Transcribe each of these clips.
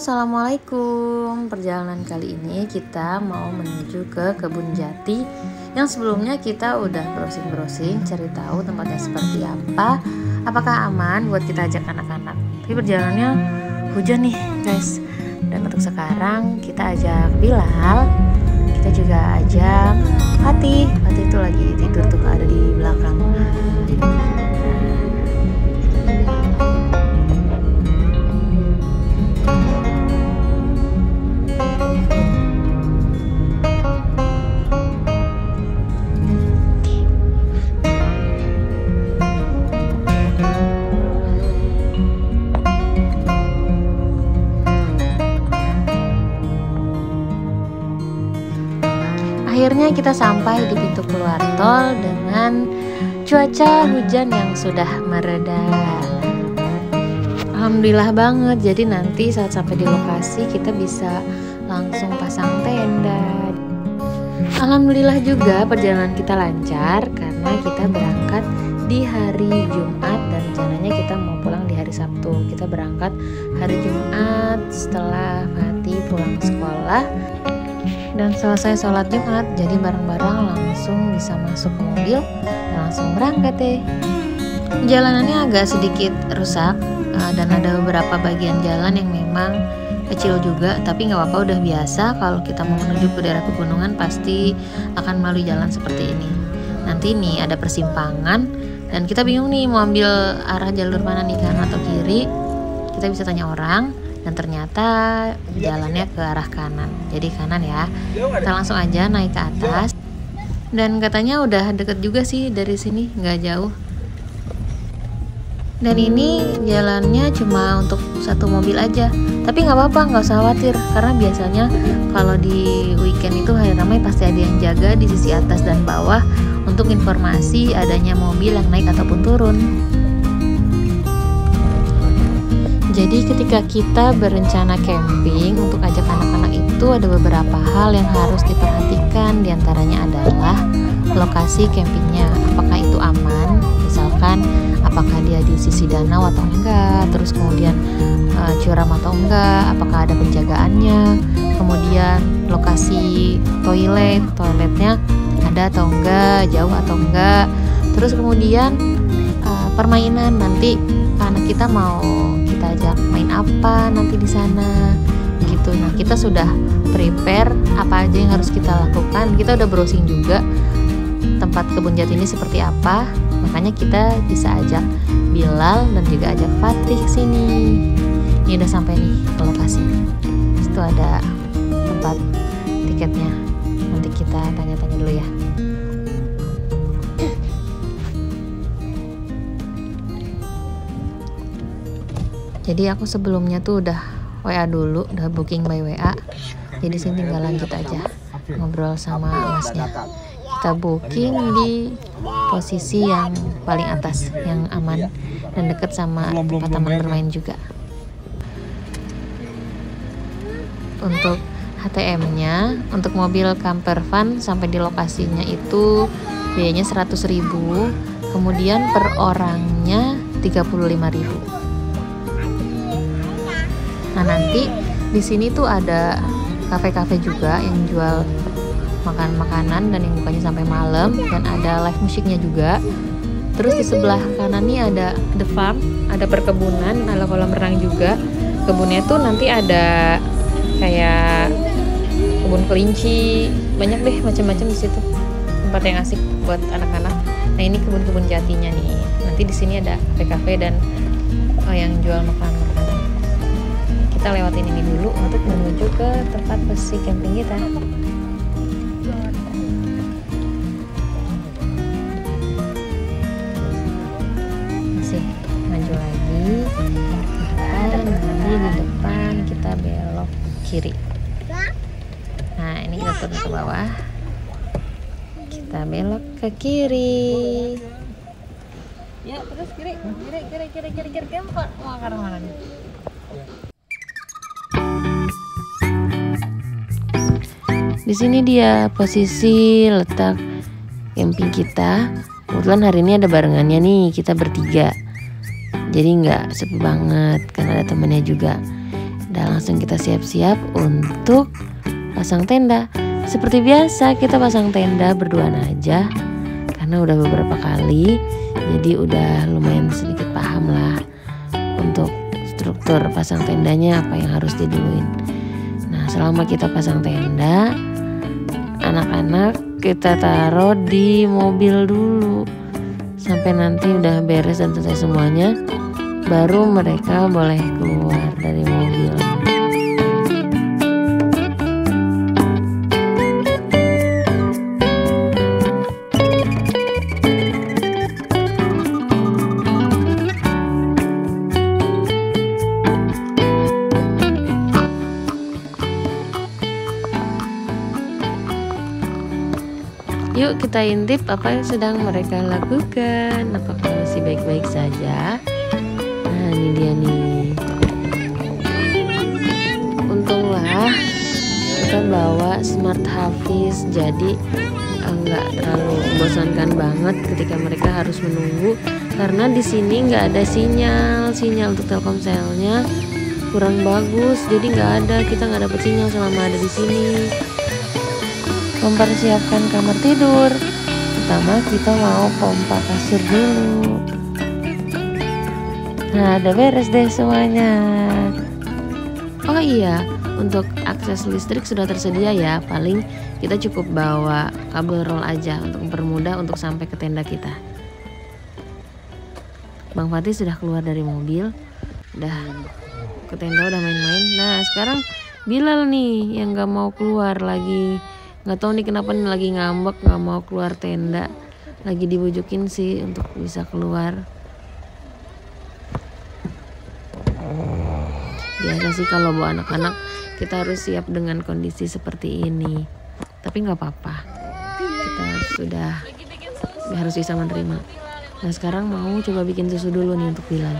Assalamualaikum. Perjalanan kali ini kita mau menuju ke Kebun Jati yang sebelumnya kita udah browsing-browsing, cari tahu tempatnya seperti apa, apakah aman buat kita ajak anak-anak. Tapi perjalanannya hujan nih guys. Dan untuk sekarang kita ajak Bilal, kita juga ajak Fatih. Fatih itu lagi tidur tuh, ada di belakang. Akhirnya kita sampai di pintu keluar tol dengan cuaca hujan yang sudah mereda. Alhamdulillah banget. Jadi nanti saat sampai di lokasi kita bisa langsung pasang tenda. Alhamdulillah juga perjalanan kita lancar karena kita berangkat di hari Jumat dan rencananya kita mau pulang di hari Sabtu. Kita berangkat hari Jumat setelah Fatih pulang sekolah. Dan selesai sholat Jumat, jadi barang-barang langsung bisa masuk ke mobil dan langsung berangkat deh. Jalanannya agak sedikit rusak dan ada beberapa bagian jalan yang memang kecil juga, tapi nggak apa-apa, udah biasa. Kalau kita mau menuju ke daerah pegunungan pasti akan melalui jalan seperti ini. Nanti nih ada persimpangan dan kita bingung nih mau ambil arah jalur mana nih, kanan atau kiri. Kita bisa tanya orang. Dan ternyata jalannya ke arah kanan, jadi kanan ya. Kita langsung aja naik ke atas. Dan katanya udah deket juga sih dari sini, nggak jauh. Dan ini jalannya cuma untuk satu mobil aja, tapi nggak apa-apa, nggak usah khawatir. Karena biasanya kalau di weekend itu hari ramai pasti ada yang jaga di sisi atas dan bawah untuk informasi adanya mobil yang naik ataupun turun. Jadi ketika kita berencana camping untuk ajak anak-anak itu ada beberapa hal yang harus diperhatikan. Di antaranya adalah lokasi campingnya, apakah itu aman, misalkan apakah dia di sisi danau atau enggak, terus kemudian curam atau enggak, apakah ada penjagaannya, kemudian lokasi toiletnya ada atau enggak, jauh atau enggak, terus kemudian permainan, nanti anak kita mau kita ajak main apa nanti di sana gitu. Nah, kita sudah prepare apa aja yang harus kita lakukan. Kita udah browsing juga tempat Kebun Jati ini seperti apa, makanya kita bisa ajak Bilal dan juga ajak Fatih ke sini. Ini udah sampai nih ke lokasi. Itu ada tempat tiketnya. Nanti kita tanya-tanya dulu ya. Jadi aku sebelumnya tuh udah WA dulu, udah booking by WA. Jadi sini tinggal lanjut aja ngobrol sama masnya. Kita booking di posisi yang paling atas, yang aman dan deket sama tempat taman bermain juga. Untuk HTM-nya, untuk mobil camper van sampai di lokasinya itu biayanya 100.000, kemudian per orangnya 35.000. Nah, nanti di sini tuh ada kafe-kafe juga yang jual makanan dan yang bukanya sampai malam, dan ada live musiknya juga. Terus di sebelah kanan nih ada the farm, ada perkebunan, ada kolam renang juga. Kebunnya tuh nanti ada kayak kebun kelinci, banyak deh macam-macam di situ. Tempat yang asik buat anak-anak. Nah, ini kebun-kebun jatinya nih. Nanti di sini ada kafe-kafe dan yang jual makanan. Kita lewatin ini dulu untuk menuju ke tempat posisi camping kita. Masih maju lagi, nanti di depan kita belok kiri. Nah, ini kita turun ke bawah, kita belok ke kiri. Ya, terus kiri mau ke arah mana nih? Di sini dia posisi letak camping kita. Kebetulan hari ini ada barengannya nih, kita bertiga. Jadi nggak sepi banget karena ada temennya juga. Dan langsung kita siap-siap untuk pasang tenda. Seperti biasa kita pasang tenda berduaan aja, karena udah beberapa kali, jadi udah lumayan sedikit paham lah untuk struktur pasang tendanya, apa yang harus diduluin. Nah, selama kita pasang tenda, anak-anak kita taruh di mobil dulu sampai nanti udah beres dan selesai semuanya, baru mereka boleh keluar dari mobil. Yuk kita intip apa yang sedang mereka lakukan. Apakah masih baik-baik saja? Nah, ini dia nih. Untunglah kita bawa smart Hafiz, jadi nggak terlalu membosankan banget ketika mereka harus menunggu, karena di sini nggak ada sinyal untuk Telkomselnya kurang bagus, jadi kita nggak dapat sinyal selama ada di sini. Mempersiapkan kamar tidur, pertama kita mau pompa kasur dulu. Nah, udah beres deh semuanya. Oh iya, untuk akses listrik sudah tersedia ya. Paling kita cukup bawa kabel roll aja untuk mempermudah untuk sampai ke tenda kita. Bang Fatih sudah keluar dari mobil, udah ke tenda, udah main-main. Nah, sekarang Bilal nih yang gak mau keluar lagi. Nggak tahu nih kenapa nih, lagi ngambek nggak mau keluar tenda, lagi dibujukin sih untuk bisa keluar. Biasa sih kalau bawa anak-anak kita harus siap dengan kondisi seperti ini, tapi nggak apa-apa, kita sudah harus bisa menerima. Nah, sekarang mau coba bikin susu dulu nih untuk Bilal.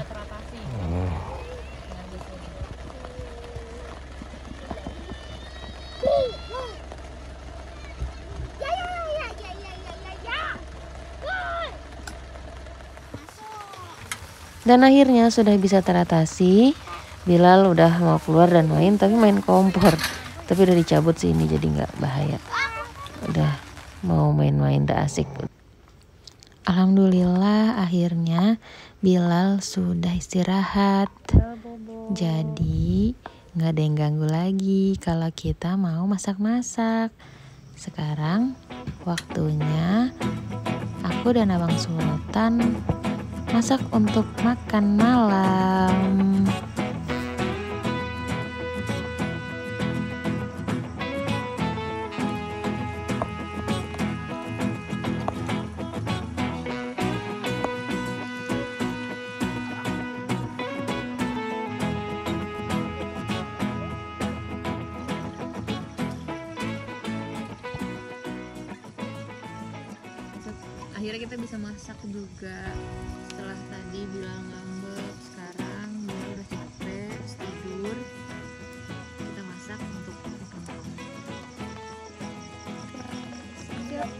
Dan akhirnya sudah bisa teratasi. Bilal udah mau keluar dan main, tapi main kompor. Tapi udah dicabut sih ini, jadi nggak bahaya. Udah mau main-main, udah asik. Alhamdulillah akhirnya Bilal sudah istirahat. Jadi nggak ada yang ganggu lagi kalau kita mau masak-masak. Sekarang waktunya aku dan Abang Sultan masak untuk makan malam. Akhirnya kita bisa masak juga. Setelah tadi Bilal ngambek, sekarang Bilal udah capek, tidur. Kita masak untuk makan malam. Siap.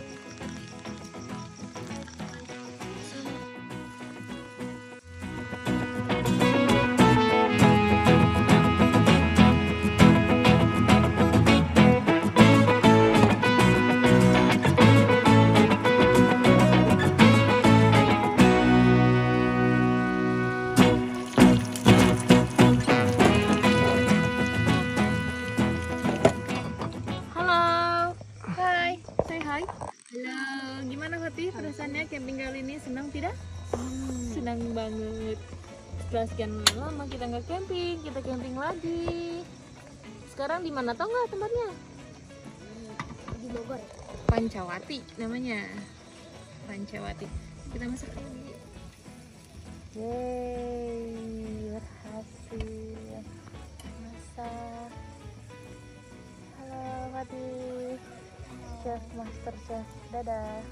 Halo, gimana Fatih perasaannya camping kali ini? Senang tidak? Senang banget. Setelah sekian lama kita nggak camping, kita camping lagi. Sekarang di mana, tau nggak tempatnya? Di Bogor. Pancawati namanya. Pancawati. Kita masak lagi. Yeay, berhasil masak. Halo Fatih. Chef, master chef, dadah.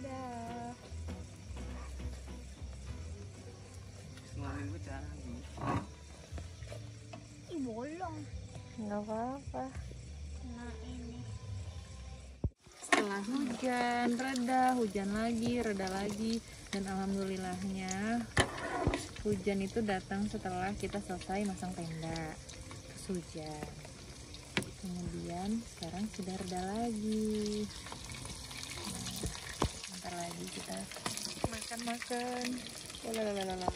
Dah. Ih, bolong. Nggak apa-apa. Nah, ini. Setelah hujan reda, hujan lagi, reda lagi, dan alhamdulillahnya Hujan itu datang setelah kita selesai masang tenda. Terus hujan. Kemudian sekarang sudah reda lagi. Nah, bentar lagi kita makan-makan. Lalalala.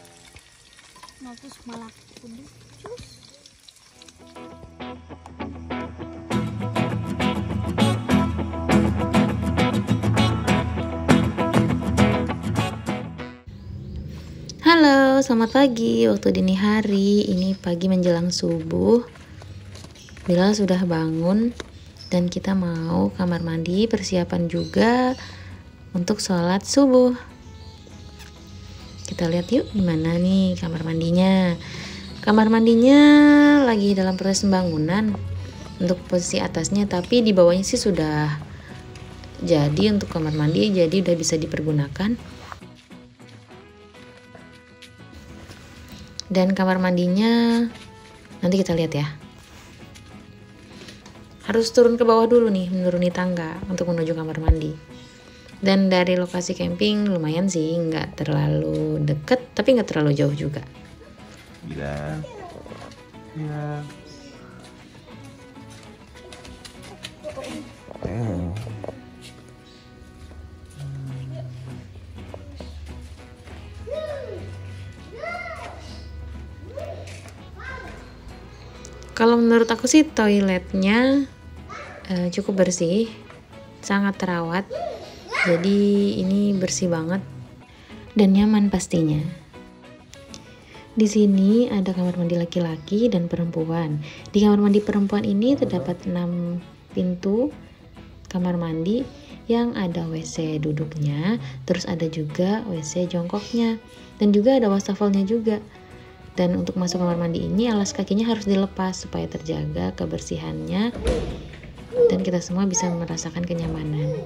Mampus malah kudus. Cus. Halo, selamat pagi. Waktu dini hari, ini pagi menjelang subuh. Bilal sudah bangun dan kita mau kamar mandi, persiapan juga untuk sholat subuh. Kita lihat yuk gimana nih kamar mandinya. Kamar mandinya lagi dalam proses pembangunan untuk posisi atasnya, tapi di bawahnya sih sudah jadi untuk kamar mandi, jadi udah bisa dipergunakan. Dan kamar mandinya nanti kita lihat ya. Harus turun ke bawah dulu nih, menuruni tangga untuk menuju kamar mandi. Dan dari lokasi camping lumayan sih, nggak terlalu deket tapi nggak terlalu jauh juga. Bila ya. Kalau menurut aku sih toiletnya cukup bersih, sangat terawat. Jadi ini bersih banget dan nyaman pastinya. Di sini ada kamar mandi laki-laki dan perempuan. Di kamar mandi perempuan ini terdapat 6 pintu kamar mandi yang ada WC duduknya, terus ada juga WC jongkoknya, dan juga ada wastafelnya juga. Dan untuk masuk kamar mandi ini alas kakinya harus dilepas supaya terjaga kebersihannya dan kita semua bisa merasakan kenyamanan.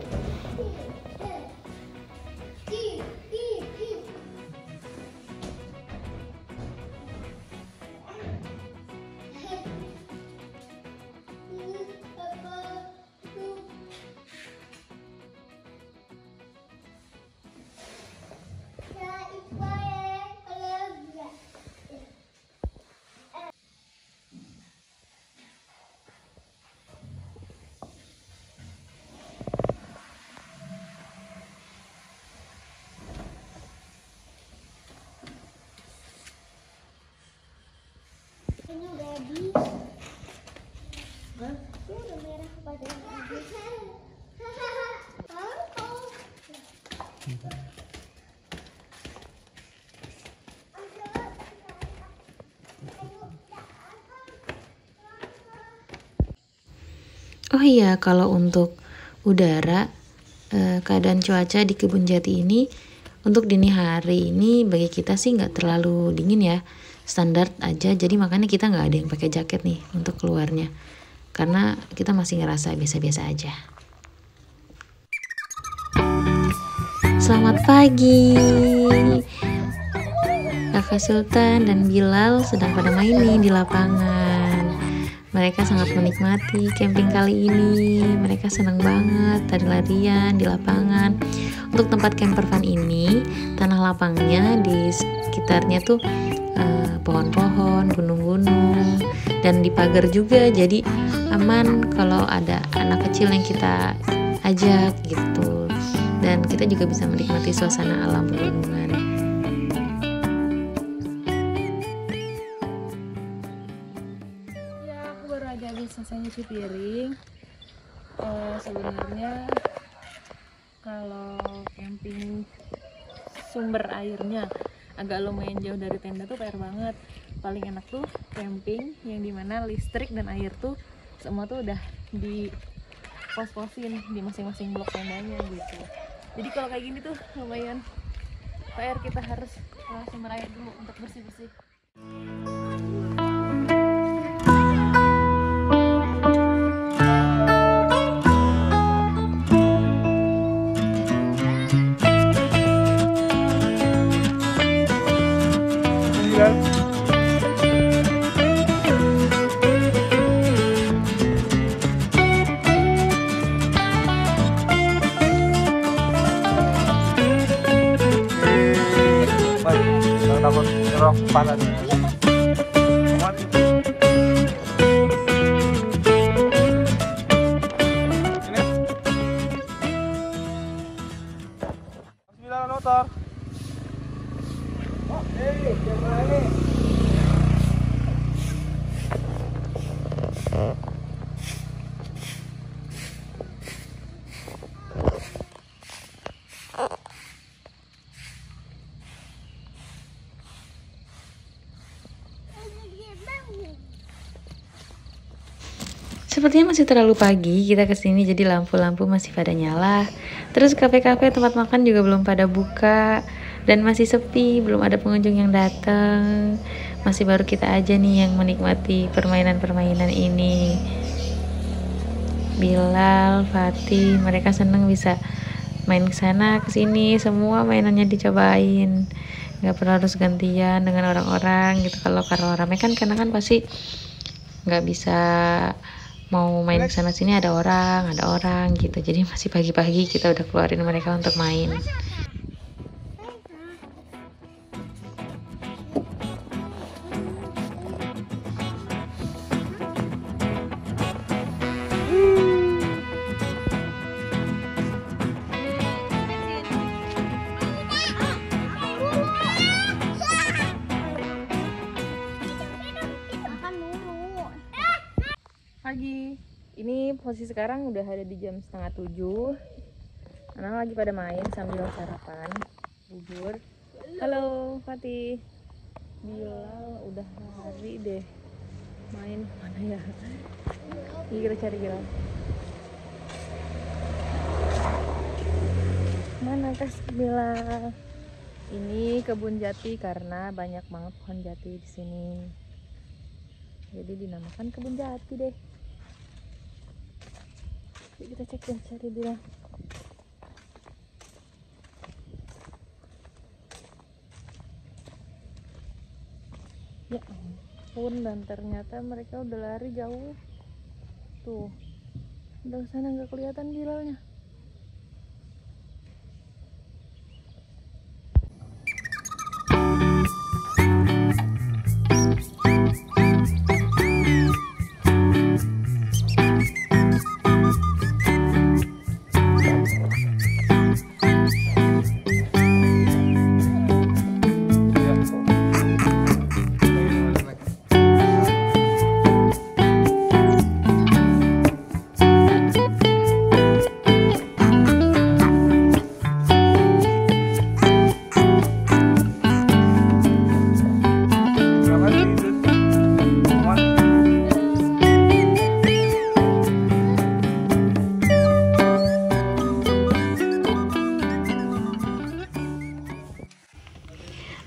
Ini udah habis. Hah? Ini udah merah pada habis. Oh iya, kalau untuk udara, keadaan cuaca di Kebun Jati ini untuk dini hari ini bagi kita sih nggak terlalu dingin ya, standar aja. Jadi makanya kita nggak ada yang pakai jaket nih untuk keluarnya, karena kita masih ngerasa biasa-biasa aja. Selamat pagi, Kakak Sultan dan Bilal sedang pada main nih di lapangan. Mereka sangat menikmati camping kali ini. Mereka senang banget lari-larian di lapangan. Untuk tempat camper van ini, tanah lapangnya di sekitarnya tuh pohon-pohon, gunung-gunung, dan dipagar juga. Jadi aman kalau ada anak kecil yang kita ajak gitu. Dan kita juga bisa menikmati suasana alam pegunungan. Selesai nyuci piring. Sebenarnya kalau camping sumber airnya agak lumayan jauh dari tenda tuh PR banget. Paling enak tuh camping yang dimana listrik dan air tuh semua tuh udah di pos-posin di masing-masing blok tendanya gitu. Jadi kalau kayak gini tuh lumayan PR, kita harus ke sumber air dulu untuk bersih-bersih. Takut Rock kepalanya. Mati. Ini. Bismillah motor. Oh, jangan ini. Sepertinya masih terlalu pagi kita kesini, jadi lampu-lampu masih pada nyala. Terus kafe-kafe tempat makan juga belum pada buka dan masih sepi, belum ada pengunjung yang datang. Masih baru kita aja nih yang menikmati permainan-permainan ini. Bilal, Fatih, mereka seneng bisa main ke sana ke sini, semua mainannya dicobain. Nggak perlu harus gantian dengan orang-orang gitu. Kalau rame kan karena kan pasti nggak bisa mau main sana sini, ada orang gitu. Jadi masih pagi-pagi kita udah keluarin mereka untuk main. Pagi, ini posisi sekarang udah ada di jam 6:30. Anak lagi pada main sambil sarapan bubur. Halo Fatih, Bilal udah lari deh, main mana ya? Ini kita cari Bilal. Mana kas Bilal? Ini kebun jati karena banyak banget pohon jati di sini, jadi dinamakan kebun jati deh. Kita cek deh, cari dia. Ya ampun, dan ternyata mereka udah lari jauh. Tuh, udah sana nggak kelihatan Bilalnya.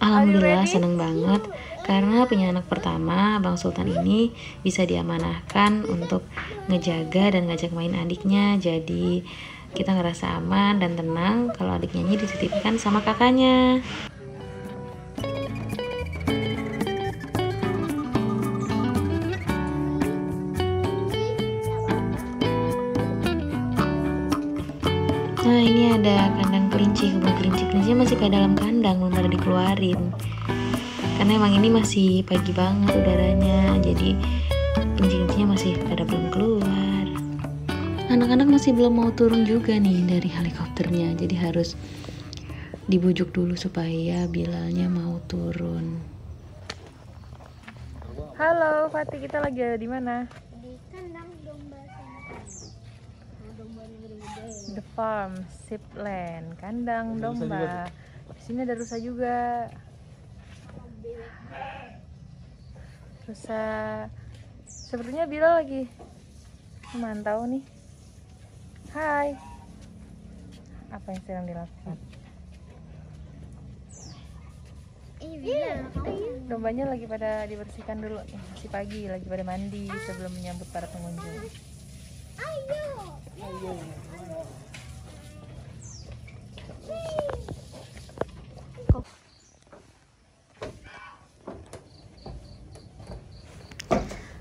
Alhamdulillah seneng banget karena punya anak pertama, Bang Sultan ini bisa diamanahkan untuk ngejaga dan ngajak main adiknya. Jadi kita ngerasa aman dan tenang kalau adiknya ini dititipkan sama kakaknya. Nah ini ada kandang kelinci, kebun kelinci-kelincinya masih pada dalam kandang, belum pada dikeluarin. Karena emang ini masih pagi banget udaranya, jadi kelinci-kelincinya masih pada belum keluar. Anak-anak masih belum mau turun juga nih dari helikopternya, jadi harus dibujuk dulu supaya Bilalnya mau turun. Halo Fatih, kita lagi ada di mana? Di kandang domba sama The Farm, Shipland, kandang domba. Di sini ada rusa juga. Rusa, sepertinya Bilal lagi memantau nih. Hai. Apa yang sedang dilakukan? Dombanya lagi pada dibersihkan dulu. Masih pagi, lagi pada mandi sebelum menyambut para pengunjung. Ayo.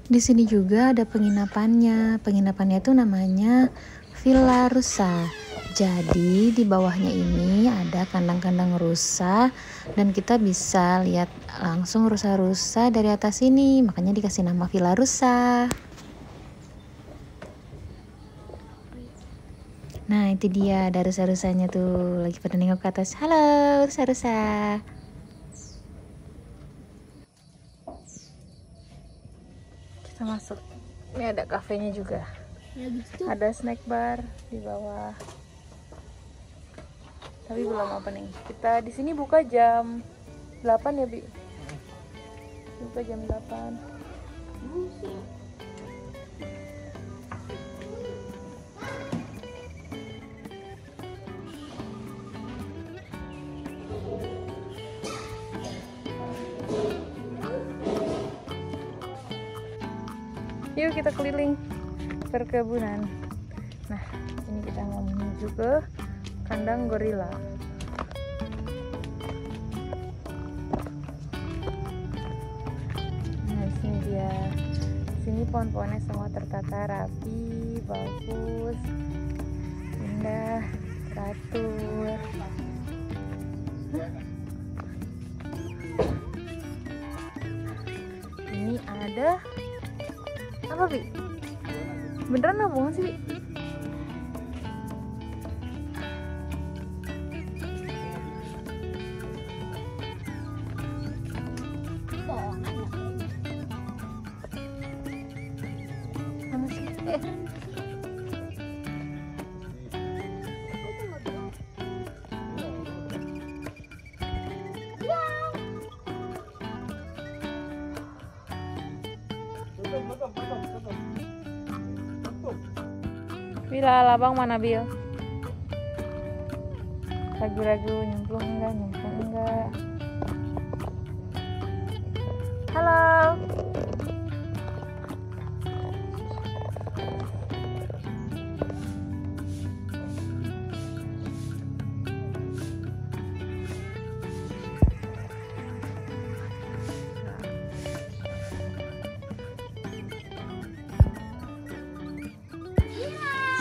Di sini juga ada penginapannya. Penginapannya itu namanya Villa Rusa. Jadi di bawahnya ini ada kandang-kandang rusa dan kita bisa lihat langsung rusa-rusa dari atas ini, makanya dikasih nama Villa Rusa. Nah itu dia, ada rusa-rusanya tuh lagi pada nengok ke atas. Halo rusa-rusa. Kita masuk. Ini ada kafenya juga. Ada snack bar di bawah. Tapi belum opening. Kita di sini buka jam 8 ya, Bi? Buka jam 8. Yuk kita keliling perkebunan. Nah, ini kita mau menuju ke kandang gorila. Nah, sini dia. Sini pohon-pohonnya semua tertata rapi, bagus, indah, teratur. Ini ada apa, Bi? Beneran apa bohong sih, Bi? Mana sih? Bila labang mana, Bil? Ragu-ragu nyemplung enggak. Halo.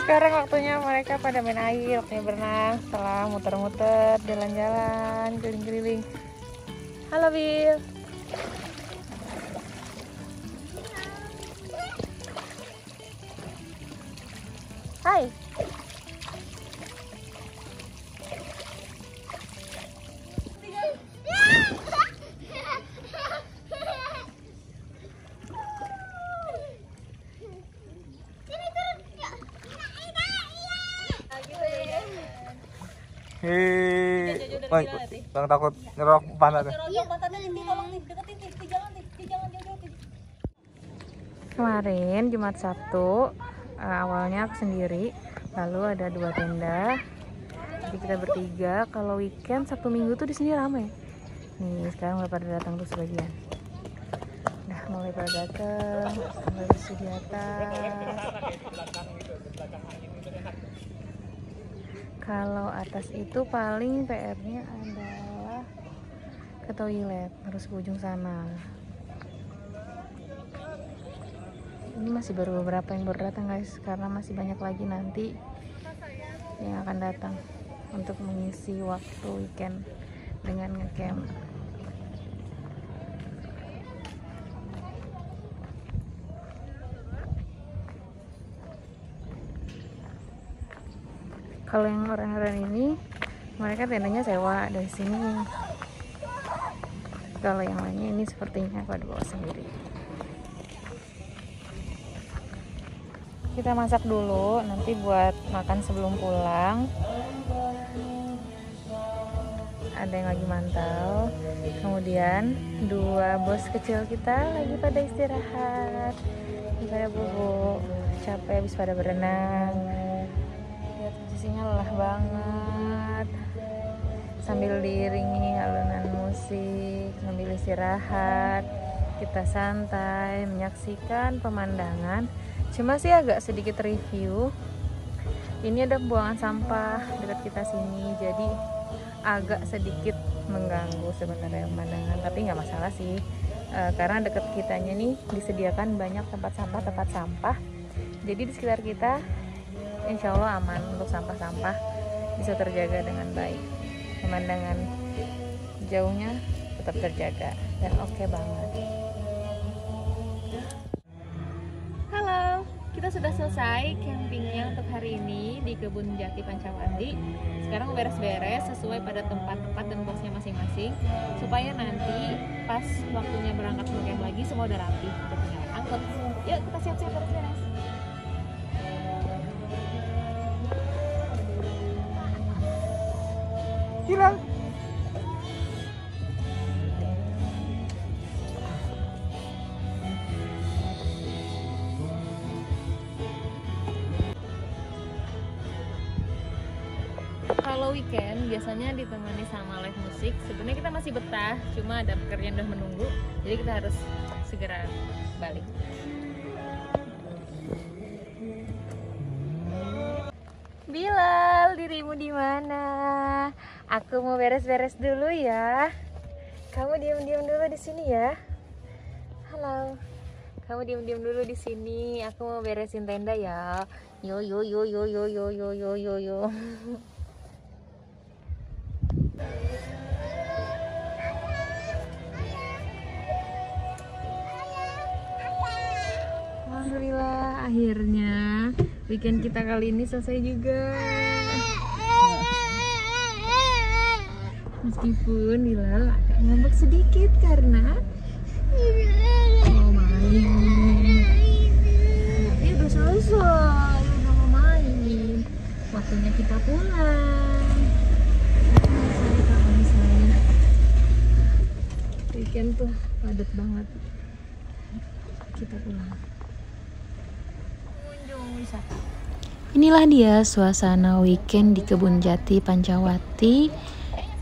Sekarang waktunya mereka pada main air, waktunya berenang setelah muter-muter, jalan-jalan, keliling-keliling. Halo, Bil. Hai. Hei, baik, jangan takut nyerok panah deh. Kemarin Jumat Sabtu awalnya aku sendiri, lalu ada 2 tenda. Jadi kita bertiga. Kalau weekend Sabtu Minggu tuh di sini ramai. Nih sekarang mulai pada datang tuh sebagian. Nah mulai pada datang, mulai di atas. Kalau atas itu paling PR-nya adalah ke toilet, harus ke ujung sana. Ini masih baru beberapa yang baru datang guys, karena masih banyak lagi nanti yang akan datang untuk mengisi waktu weekend dengan ngecamp. Kalau yang orang-orang ini, mereka tendanya sewa dari sini. Kalau yang lainnya ini sepertinya pada bawa sendiri. Kita masak dulu, nanti buat makan sebelum pulang. Ada yang lagi mantau. Kemudian 2 bos kecil kita lagi pada istirahat, lagi pada bubuk, capek habis pada berenang. Posisinya lelah banget, sambil diiringi alunan musik, sambil istirahat, kita santai menyaksikan pemandangan. Cuma sih agak sedikit review, ini ada buangan sampah dekat kita sini, jadi agak sedikit mengganggu sebenarnya pemandangan, tapi nggak masalah sih, karena dekat kitanya nih disediakan banyak tempat sampah, jadi di sekitar kita insya Allah aman untuk sampah-sampah. bisa terjaga dengan baik. Pemandangan jauhnya tetap terjaga dan oke banget. Halo, kita sudah selesai campingnya untuk hari ini di Kebun Jati Pancawati. Sekarang beres-beres sesuai pada tempat-tempat dan bosnya masing-masing, supaya nanti pas waktunya berangkat ngecamp lagi semua udah rapi, udah tinggal angkut. Yuk kita siap-siap beres-beres. Hilang. Kalau weekend biasanya ditemani sama live musik. Sebenarnya kita masih betah, cuma ada pekerjaan udah menunggu, jadi kita harus segera balik. Bilal, dirimu di mana? Aku mau beres-beres dulu ya. Kamu diam-diam dulu di sini ya. Halo. Kamu diam-diam dulu di sini. Aku mau beresin tenda ya. Yo yo yo yo yo yo yo yo yo yo. Alhamdulillah, akhirnya weekend kita kali ini selesai juga. Meskipun Bilal agak ngambek sedikit karena mau main. Tapi udah selesai, udah mau main. Waktunya kita pulang. Kalau misalnya weekend tuh padat banget, kita pulang. Wisata. Inilah dia suasana weekend di Kebun Jati Pancawati.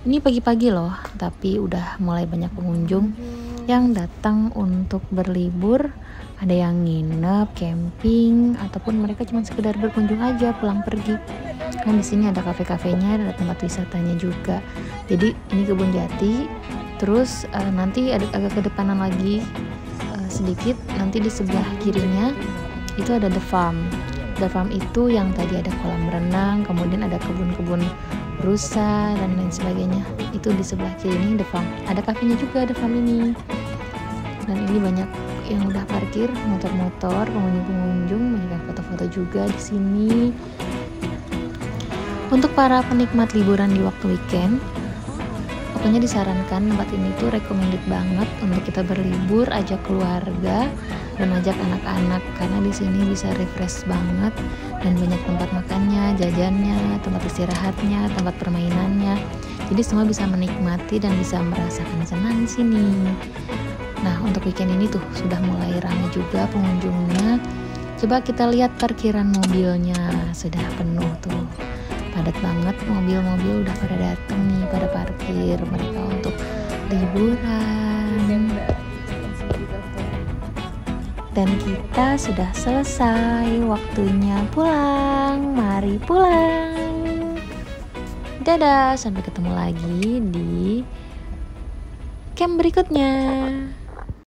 Ini pagi-pagi loh, tapi udah mulai banyak pengunjung yang datang untuk berlibur. Ada yang nginep, camping, ataupun mereka cuma sekedar berkunjung aja, pulang pergi. Kan di sini ada kafe-kafenya, ada tempat wisatanya juga. Jadi ini Kebun Jati. Terus nanti ada agak kedepanan lagi sedikit, nanti di sebelah kirinya itu ada The Farm. The Farm itu yang tadi ada kolam renang, kemudian ada kebun-kebun rusa dan lain sebagainya. Itu di sebelah kiri ini The Farm. Ada kafenya juga The Farm ini. Dan ini banyak yang udah parkir, motor-motor, pengunjung-pengunjung, banyak yang foto-foto juga di sini. Untuk para penikmat liburan di waktu weekend, pokoknya disarankan tempat ini tuh recommended banget untuk kita berlibur, ajak keluarga dan ajak anak-anak, karena di sini bisa refresh banget dan banyak tempat makannya, jajannya, tempat istirahatnya, tempat permainannya. Jadi semua bisa menikmati dan bisa merasakan senang di sini. Nah, untuk weekend ini tuh sudah mulai ramai juga pengunjungnya. Coba kita lihat parkiran mobilnya, sudah penuh tuh. Padat banget, mobil-mobil udah pada dateng nih, pada parkir mereka untuk liburan. Dan kita sudah selesai, waktunya pulang. Mari pulang. Dadah, sampai ketemu lagi di camp berikutnya.